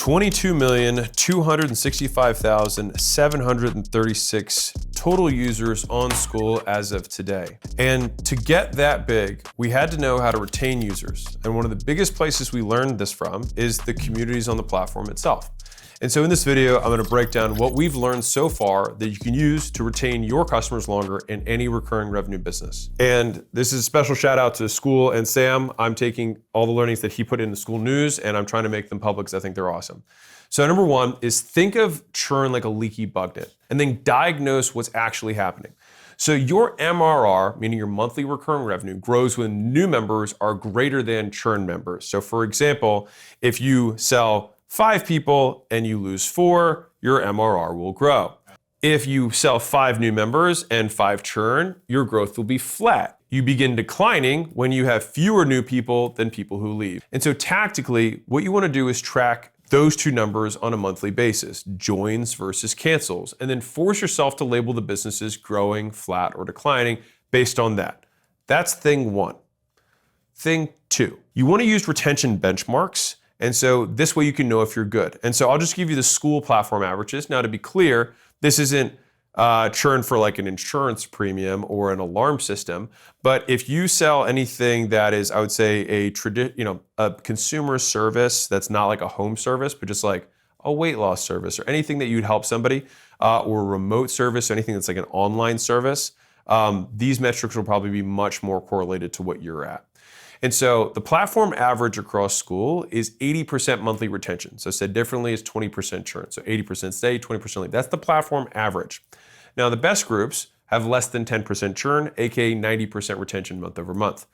22,265,736 total users on School as of today. And to get that big, we had to know how to retain users. And one of the biggest places we learned this from is the communities on the platform itself. And so in this video, I'm gonna break down what we've learned so far that you can use to retain your customers longer in any recurring revenue business. And this is a special shout out to School and Sam. I'm taking all the learnings that he put in the School news and I'm trying to make them public because I think they're awesome. So number one is think of churn like a leaky bug net and then diagnose what's actually happening. So your MRR, meaning your monthly recurring revenue, grows when new members are greater than churn members. So for example, if you sell 5 people and you lose 4, your MRR will grow. If you sell 5 new members and 5 churn, your growth will be flat. You begin declining when you have fewer new people than people who leave. And so tactically, what you want to do is track those two numbers on a monthly basis, joins versus cancels, and then force yourself to label the businesses growing, flat, or declining based on that. That's thing one. Thing two, you want to use retention benchmarks. And so this way you can know if you're good. And so I'll just give you the School platform averages. Now to be clear, this isn't churn for like an insurance premium or an alarm system. But if you sell anything that is, I would say, a consumer service that's not like a home service, but just like a weight loss service or anything that you'd help somebody, or a remote service, or anything that's like an online service, these metrics will probably be much more correlated to what you're at. And so the platform average across School is 80% monthly retention. So said differently, is 20% churn. So 80% stay, 20% leave. That's the platform average. Now the best groups have less than 10% churn, aka 90% retention month over month.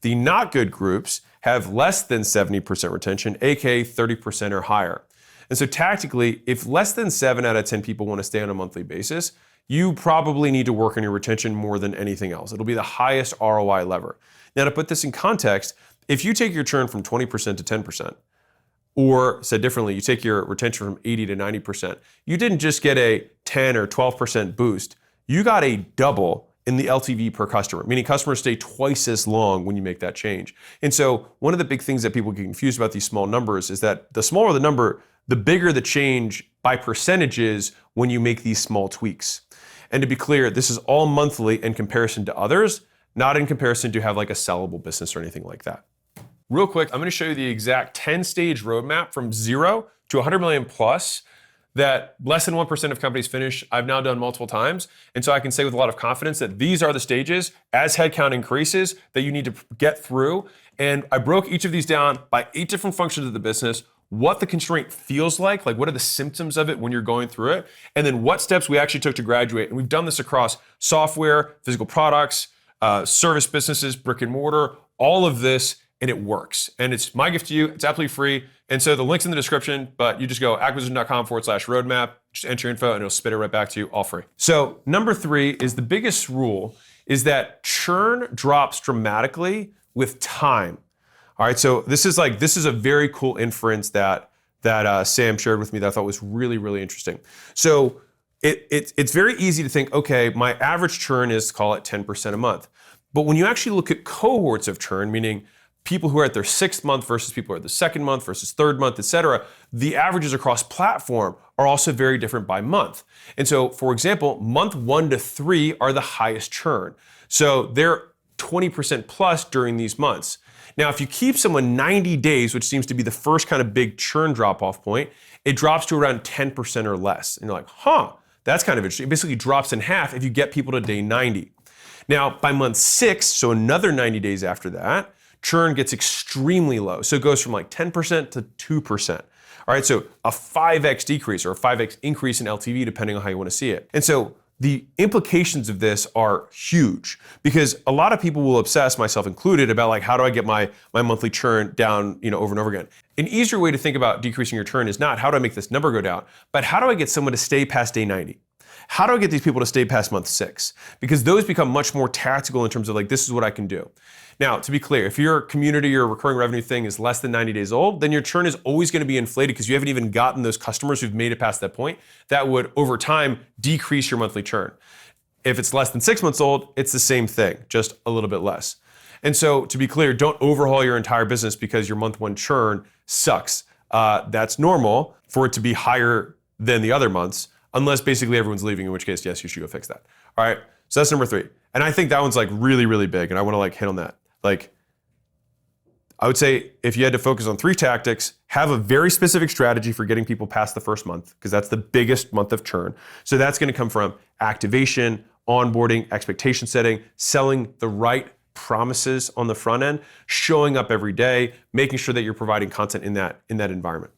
The not good groups have less than 70% retention, aka 30% or higher. And so tactically, if less than 7 out of 10 people want to stay on a monthly basis, you probably need to work on your retention more than anything else. It'll be the highest ROI lever. Now to put this in context, if you take your churn from 20% to 10%, or said differently, you take your retention from 80 to 90%, you didn't just get a 10 or 12% boost, you got a double in the LTV per customer, meaning customers stay twice as long when you make that change. And so one of the big things that people get confused about these small numbers is that the smaller the number, the bigger the change by percentages when you make these small tweaks. And to be clear, this is all monthly in comparison to others, not in comparison to have like a sellable business or anything like that. Real quick, I'm gonna show you the exact 10-stage roadmap from 0 to 100 million plus that less than 1% of companies finish. I've now done multiple times. And so I can say with a lot of confidence that these are the stages as headcount increases that you need to get through. And I broke each of these down by 8 different functions of the business, what the constraint feels like what are the symptoms of it when you're going through it, and then what steps we actually took to graduate. And we've done this across software, physical products, service businesses, brick and mortar, all of this, and it works. And it's my gift to you. It's absolutely free. And so the link's in the description, but you just go acquisition.com/roadmap, just enter your info and it'll spit it right back to you, all free. So number 3 is the biggest rule is that churn drops dramatically with time. All right, so this is a very cool inference that Sam shared with me that I thought was really, really interesting. So it's very easy to think, okay, my average churn is, call it 10% a month. But when you actually look at cohorts of churn, meaning people who are at their 6th month versus people who are at the 2nd month versus 3rd month, et cetera, the averages across platform are also very different by month. And so, for example, month 1 to 3 are the highest churn. So they're 20% plus during these months. Now, if you keep someone 90 days, which seems to be the first kind of big churn drop-off point, it drops to around 10% or less. And you're like, that's kind of interesting. It basically drops in half if you get people to day 90. Now, by month 6, so another 90 days after that, churn gets extremely low. So it goes from like 10% to 2%. All right, so a 5x decrease or a 5x increase in LTV, depending on how you want to see it. And so the implications of this are huge because a lot of people will obsess, myself included, about like, how do I get my monthly churn down, over and over again? An easier way to think about decreasing your churn is not how do I make this number go down, but how do I get someone to stay past day 90? How do I get these people to stay past month 6? Because those become much more tactical in terms of like, this is what I can do. Now, to be clear, if your community or recurring revenue thing is less than 90 days old, then your churn is always going to be inflated because you haven't even gotten those customers who've made it past that point. That would, over time, decrease your monthly churn. If it's less than 6 months old, it's the same thing, just a little bit less. And so, to be clear, don't overhaul your entire business because your month 1 churn sucks. that's normal for it to be higher than the other months, unless basically everyone's leaving, in which case, yes, you should go fix that. All right, so that's number 3. And I think that one's like really, really big, and I wanna like hit on that. Like, I would say if you had to focus on 3 tactics, have a very specific strategy for getting people past the first month, because that's the biggest month of churn. So that's gonna come from activation, onboarding, expectation setting, selling the right promises on the front end, showing up every day, making sure that you're providing content in that environment.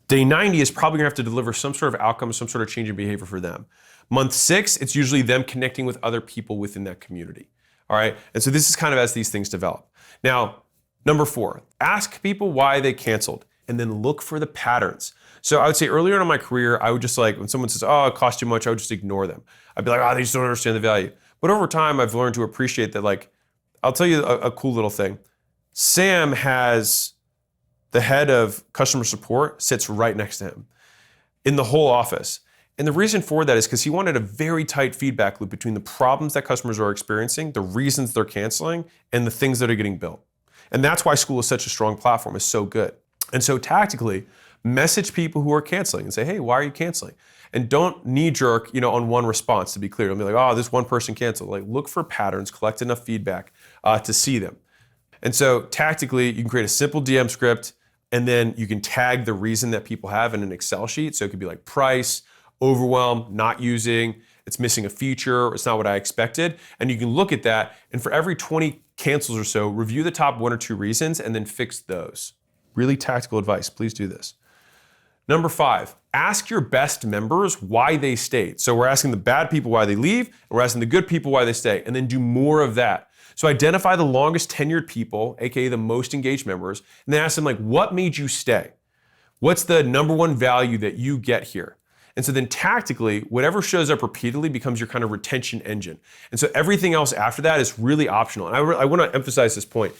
Day 90 is probably gonna have to deliver some sort of outcome, some sort of change in behavior for them. Month 6, it's usually them connecting with other people within that community. All right, and so this is kind of as these things develop. Now, number 4, ask people why they canceled and then look for the patterns. So I would say earlier in my career, I would just like, when someone says, oh, it costs too much, I would just ignore them. I'd be like, oh, they just don't understand the value. But over time, I've learned to appreciate that. Like, I'll tell you a cool little thing. Sam has the head of customer support sits right next to him in the whole office. And the reason for that is because he wanted a very tight feedback loop between the problems that customers are experiencing, the reasons they're canceling, and the things that are getting built. And that's why school is such a strong platform, it's so good. And so tactically, message people who are canceling and say, hey, why are you canceling? And don't knee-jerk, on one response, to be clear. Don't be like, oh, this one person canceled. Like, look for patterns, collect enough feedback to see them. And so tactically, you can create a simple DM script, and then you can tag the reason that people have in an Excel sheet. So it could be like price, overwhelm, not using, it's missing a feature, or it's not what I expected. And you can look at that, and for every 20 cancels or so, review the top 1 or 2 reasons and then fix those. Really tactical advice, please do this. Number 5, ask your best members why they stayed. So we're asking the bad people why they leave, and we're asking the good people why they stay, and then do more of that. So identify the longest tenured people, AKA the most engaged members, and then ask them like, what made you stay? What's the number 1 value that you get here? And so then tactically, whatever shows up repeatedly becomes your kind of retention engine. And so everything else after that is really optional. And I want to emphasize this point.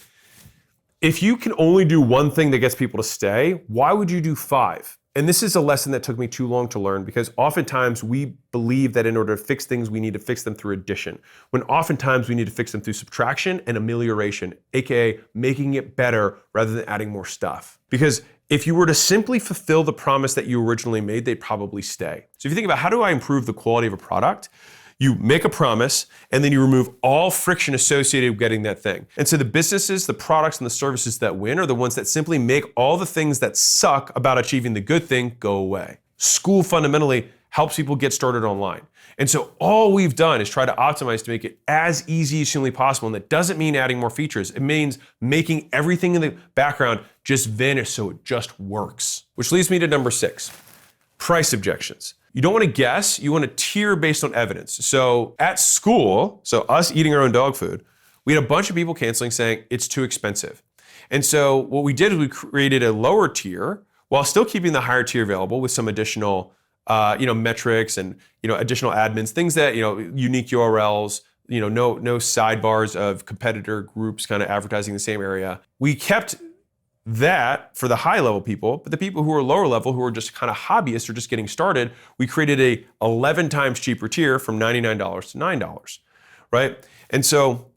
If you can only do one thing that gets people to stay, why would you do 5? And this is a lesson that took me too long to learn, because oftentimes we believe that in order to fix things, we need to fix them through addition, when oftentimes we need to fix them through subtraction and amelioration, AKA making it better rather than adding more stuff. Because if you were to simply fulfill the promise that you originally made, they'd probably stay. So if you think about how do I improve the quality of a product, you make a promise and then you remove all friction associated with getting that thing. And so the businesses, the products, and the services that win are the ones that simply make all the things that suck about achieving the good thing go away. School fundamentally helps people get started online. And so all we've done is try to optimize to make it as easy as humanly possible. And that doesn't mean adding more features. It means making everything in the background just vanish so it just works. Which leads me to number 6, price objections. You don't want to guess, you want to tier based on evidence. So at school, so us eating our own dog food, we had a bunch of people canceling saying it's too expensive. And so what we did is we created a lower tier while still keeping the higher tier available with some additional metrics and additional admins, things that unique URLs, no sidebars of competitor groups kind of advertising the same area. We kept that for the high level people, but the people who are lower level, who are just kind of hobbyists or just getting started, we created a 11 times cheaper tier from $99 to $9, right? And so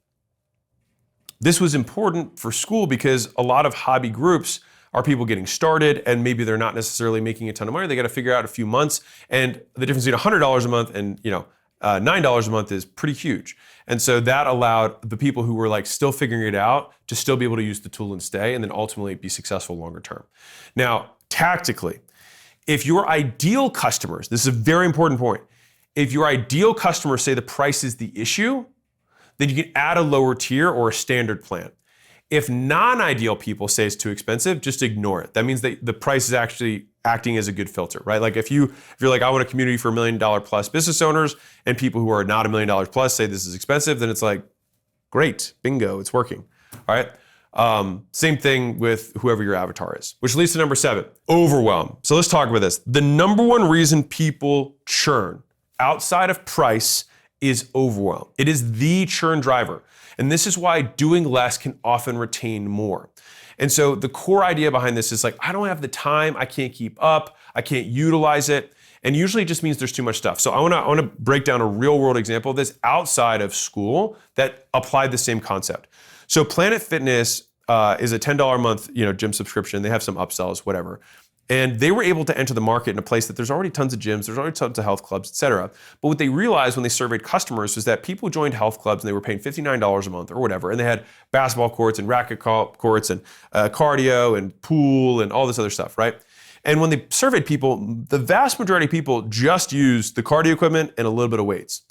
this was important for school because a lot of hobby groups are people getting started and maybe they're not necessarily making a ton of money. They got to figure out a few months, and the difference between $100 a month and $9 a month is pretty huge. And so that allowed the people who were like still figuring it out to still be able to use the tool and stay, and then ultimately be successful longer term. Now, tactically, if your ideal customers, this is a very important point, if your ideal customers say the price is the issue, then you can add a lower tier or a standard plan. If non-ideal people say it's too expensive, just ignore it. That means that the price is actually acting as a good filter, right? Like if you're like, I want a community for $1 million plus business owners, and people who are not $1 million plus say this is expensive, then it's like, great, bingo, it's working, all right? Same thing with whoever your avatar is, which leads to number 7, overwhelm. So let's talk about this. The number 1 reason people churn outside of price is overwhelm. It is the churn driver. And this is why doing less can often retain more. And so the core idea behind this is like, I don't have the time, I can't keep up, I can't utilize it. And usually it just means there's too much stuff. So I wanna break down a real world example of this outside of school that applied the same concept. So Planet Fitness is a $10 a month, gym subscription. They have some upsells, whatever. And they were able to enter the market in a place that there's already tons of gyms, there's already tons of health clubs, et cetera. But what they realized when they surveyed customers was that people joined health clubs and they were paying $59 a month or whatever. And they had basketball courts and racket courts and cardio and pool and all this other stuff, right? And when they surveyed people, the vast majority of people just used the cardio equipment and a little bit of weights.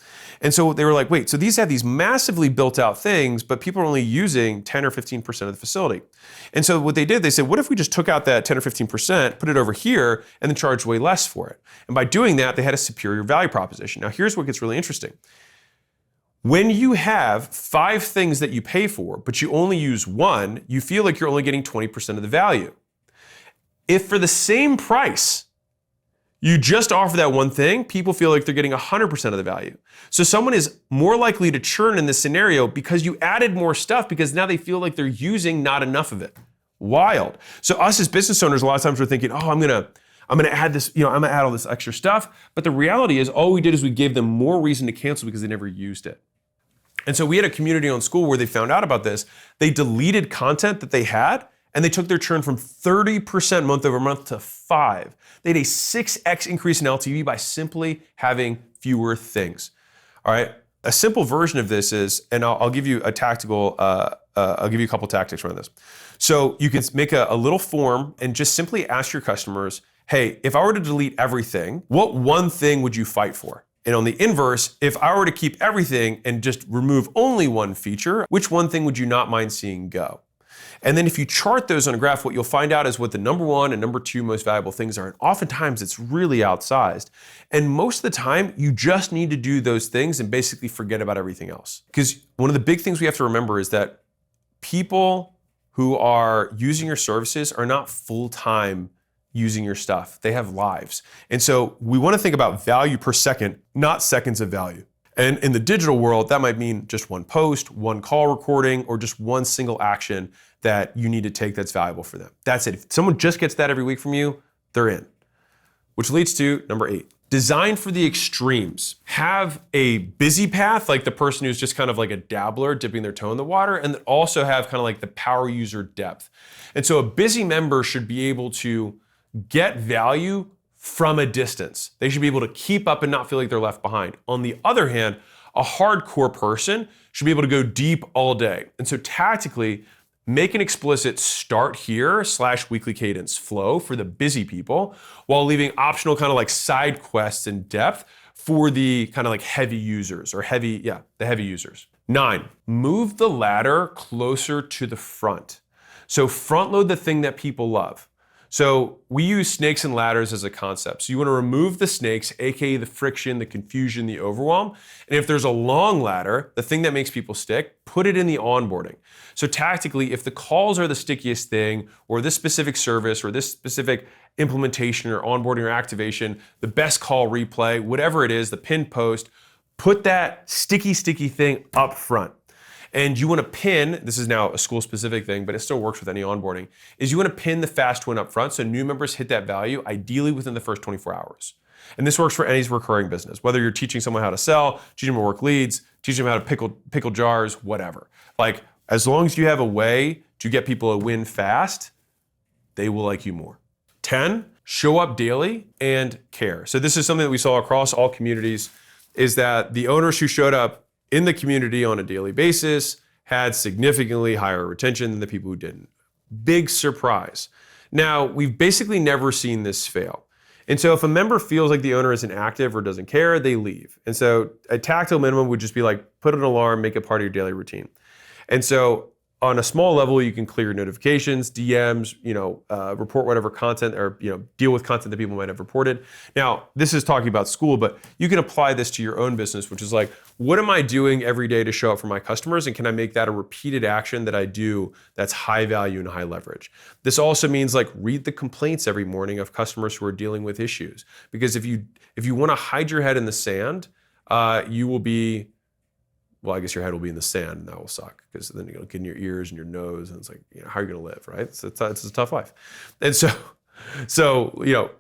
And so they were like, wait, so these have these massively built out things, but people are only using 10 or 15% of the facility. And so what they did, they said, what if we just took out that 10 or 15%, put it over here, and then charged way less for it? And by doing that, they had a superior value proposition. Now, here's what gets really interesting. When you have 5 things that you pay for, but you only use one, you feel like you're only getting 20% of the value. If for the same price, you just offer that one thing, people feel like they're getting 100% of the value. So someone is more likely to churn in this scenario because you added more stuff because now they feel like they're using not enough of it. Wild. So us as business owners, a lot of times we're thinking, I'm gonna add this, I'm gonna add all this extra stuff. But the reality is all we did is we gave them more reason to cancel because they never used it. And so we had a community-owned school where they found out about this. They deleted content that they had and they took their churn from 30% month over month to 5%. They had a 6x increase in LTV by simply having fewer things. All right, a simple version of this is, and I'll give you a tactical, I'll give you a couple tactics around this. So you can make a little form and just simply ask your customers, hey, if I were to delete everything, what one thing would you fight for? And on the inverse, if I were to keep everything and just remove only one feature, which one thing would you not mind seeing go? And then if you chart those on a graph, what you'll find out is what the number 1 and number 2 most valuable things are. And oftentimes it's really outsized. And most of the time, you just need to do those things and basically forget about everything else. Because one of the big things we have to remember is that people who are using your services are not full-time using your stuff. They have lives. And so we want to think about value per second, not seconds of value. And in the digital world, that might mean just one post, one call recording, or just one single action that you need to take that's valuable for them. That's it. If someone just gets that every week from you, they're in. Which leads to number 8. Design for the extremes. Have a busy path, like the person who's just kind of like a dabbler dipping their toe in the water, and then also have kind of like the power user depth. And so a busy member should be able to get value from a distance. They should be able to keep up and not feel like they're left behind. On the other hand, a hardcore person should be able to go deep all day. And so tactically, make an explicit start here / weekly cadence flow for the busy people while leaving optional kind of like side quests in depth for the kind of like heavy users or the heavy users. 9, move the ladder closer to the front. So front load the thing that people love. So we use snakes and ladders as a concept. So you want to remove the snakes, AKA the friction, the confusion, the overwhelm. And if there's a long ladder, the thing that makes people stick, put it in the onboarding. So tactically, if the calls are the stickiest thing, or this specific service, or this specific implementation or onboarding or activation, the best call replay, whatever it is, the pinned post, put that sticky thing up front. And you want to pin, this is now a school specific thing, but it still works with any onboarding, is you want to pin the fast win up front so new members hit that value ideally within the first 24 hours. And this works for any recurring business, whether you're teaching someone how to sell, teaching them to work leads, teaching them how to pickle jars, whatever. Like, as long as you have a way to get people to win fast, they will like you more. 10, show up daily and care. So this is something that we saw across all communities, is that the owners who showed up in the community on a daily basis had significantly higher retention than the people who didn't. Big surprise. Now, we've basically never seen this fail. And so if a member feels like the owner isn't active or doesn't care, they leave. And so a tactile minimum would just be like, put an alarm, make it part of your daily routine. And so on a small level, you can clear notifications, DMs, report whatever content or, deal with content that people might have reported. Now, this is talking about school, but you can apply this to your own business, which is like, what am I doing every day to show up for my customers? And can I make that a repeated action that I do that's high value and high leverage? This also means like read the complaints every morning of customers who are dealing with issues. Because if you want to hide your head in the sand, you will be, well, I guess your head will be in the sand and that will suck because then you're going to get in your ears and your nose and it's like, how are you going to live, right? It's a tough life. And so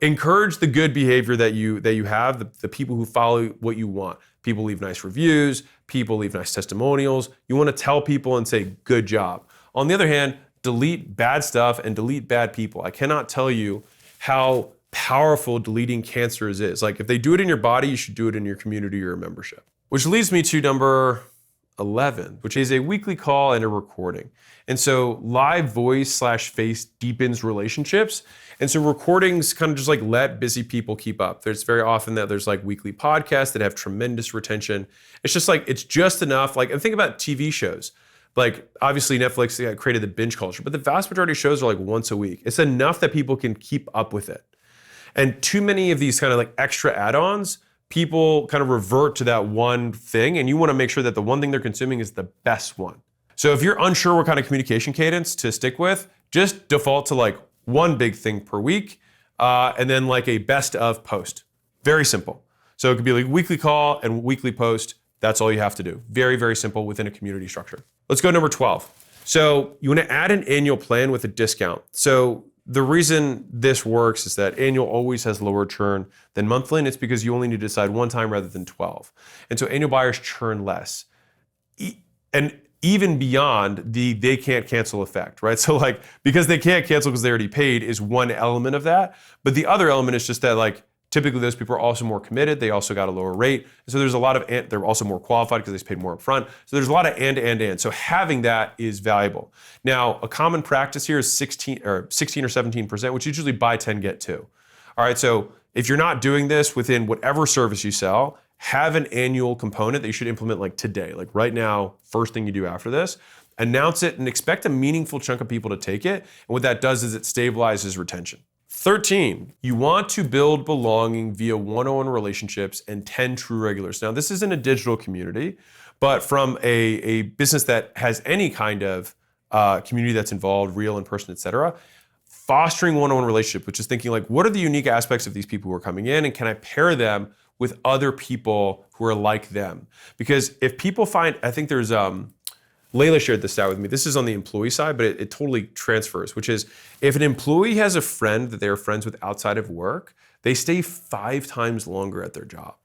encourage the good behavior that you have, the people who follow what you want. People leave nice reviews, people leave nice testimonials. You want to tell people and say, good job. On the other hand, delete bad stuff and delete bad people. I cannot tell you how powerful deleting cancers is. Like if they do it in your body, you should do it in your community or membership. Which leads me to number 11, which is a weekly call and a recording. And so live voice / face deepens relationships. And so recordings kind of just like let busy people keep up. There's very often that there's like weekly podcasts that have tremendous retention. It's just like, it's just enough. Like, and think about TV shows. Like obviously Netflix created the binge culture, but the vast majority of shows are like once a week. It's enough that people can keep up with it. And too many of these kind of like extra add-ons, people kind of revert to that one thing, and you want to make sure that the one thing they're consuming is the best one. So if you're unsure what kind of communication cadence to stick with, just default to like one big thing per week, and then like a best of post. Very simple. So it could be like weekly call and weekly post. That's all you have to do. Very, very simple within a community structure. Let's go to number 12. So you want to add an annual plan with a discount. So the reason this works is that annual always has lower churn than monthly, and it's because you only need to decide one time rather than 12. And so annual buyers churn less. And even beyond the they can't cancel effect, right? So like, because they can't cancel because they already paid is one element of that. But the other element is just that like, typically those people are also more committed. They also got a lower rate. So there's a lot of, they're also more qualified because they paid more upfront. So there's a lot of and. So having that is valuable. Now, a common practice here is 16 or 17%, which usually buy 10, get 2. All right, so if you're not doing this within whatever service you sell, have an annual component that you should implement like today, like right now, first thing you do after this. Announce it and expect a meaningful chunk of people to take it. And what that does is it stabilizes retention. 13, you want to build belonging via one-on-one relationships and 10 true regulars. Now, this isn't a digital community, but from a business that has any kind of community that's involved, real, in person, et cetera, fostering one-on-one relationship, which is thinking like, what are the unique aspects of these people who are coming in, and can I pair them with other people who are like them? Because if people find, I think there's, Layla shared this out with me. This is on the employee side, but it totally transfers, which is if an employee has a friend that they're friends with outside of work, they stay 5 times longer at their job.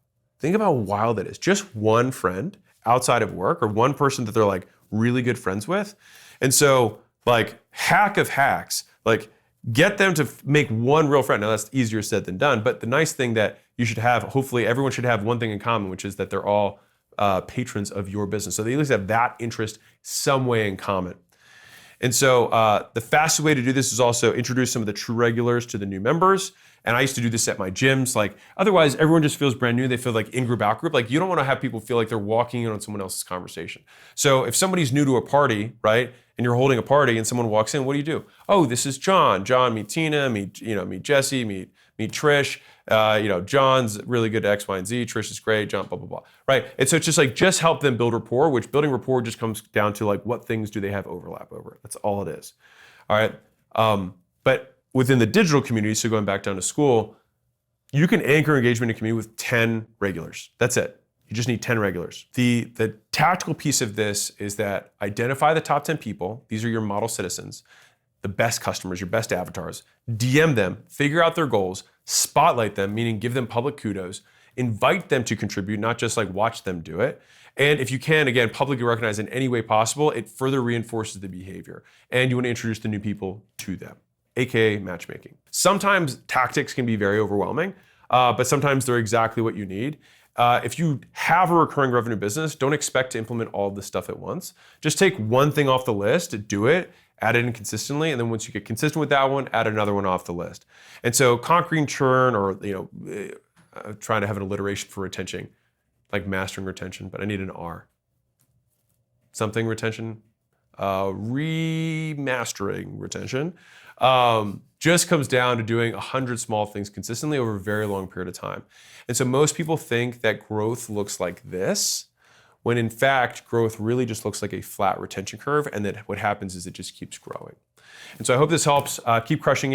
Think about how wild that is. Just one friend outside of work, or one person that they're like really good friends with. And so like hack of hacks, like get them to make one real friend. Now that's easier said than done, but the nice thing that you should have, hopefully everyone should have one thing in common, which is that they're all patrons of your business. So they at least have that interest some way in common. And so the fastest way to do this is also introduce some of the true regulars to the new members. And I used to do this at my gyms. Like otherwise everyone just feels brand new. They feel like in-group, out-group. Like you don't want to have people feel like they're walking in on someone else's conversation. So if somebody's new to a party, right, and you're holding a party and someone walks in, what do? Oh, this is John. John, meet Tina, meet Jesse, meet Trish. John's really good at X, Y, and Z. Trish is great. John, blah, blah, blah. Right? And so it's just like, just help them build rapport, which building rapport just comes down to like, what things do they have overlap over? That's all it is. All right. But within the digital community, so going back down to school, you can anchor engagement in community with 10 regulars. That's it. You just need 10 regulars. The tactical piece of this is that identify the top 10 people. These are your model citizens, the best customers, your best avatars. DM them, figure out their goals, spotlight them, meaning give them public kudos, invite them to contribute, not just like watch them do it. And if you can, again, publicly recognize in any way possible, it further reinforces the behavior. And you want to introduce the new people to them, AKA matchmaking. Sometimes tactics can be very overwhelming, but sometimes they're exactly what you need. If you have a recurring revenue business, don't expect to implement all of this stuff at once. Just take one thing off the list, do it, add it in consistently, and then once you get consistent with that one, add another one off the list. And so conquering churn, or trying to have an alliteration for retention, like mastering retention, but I need an R. Something retention, remastering retention, just comes down to doing 100 small things consistently over a very long period of time. And so most people think that growth looks like this, when in fact, growth really just looks like a flat retention curve, and that what happens is it just keeps growing. And so I hope this helps. Keep crushing it.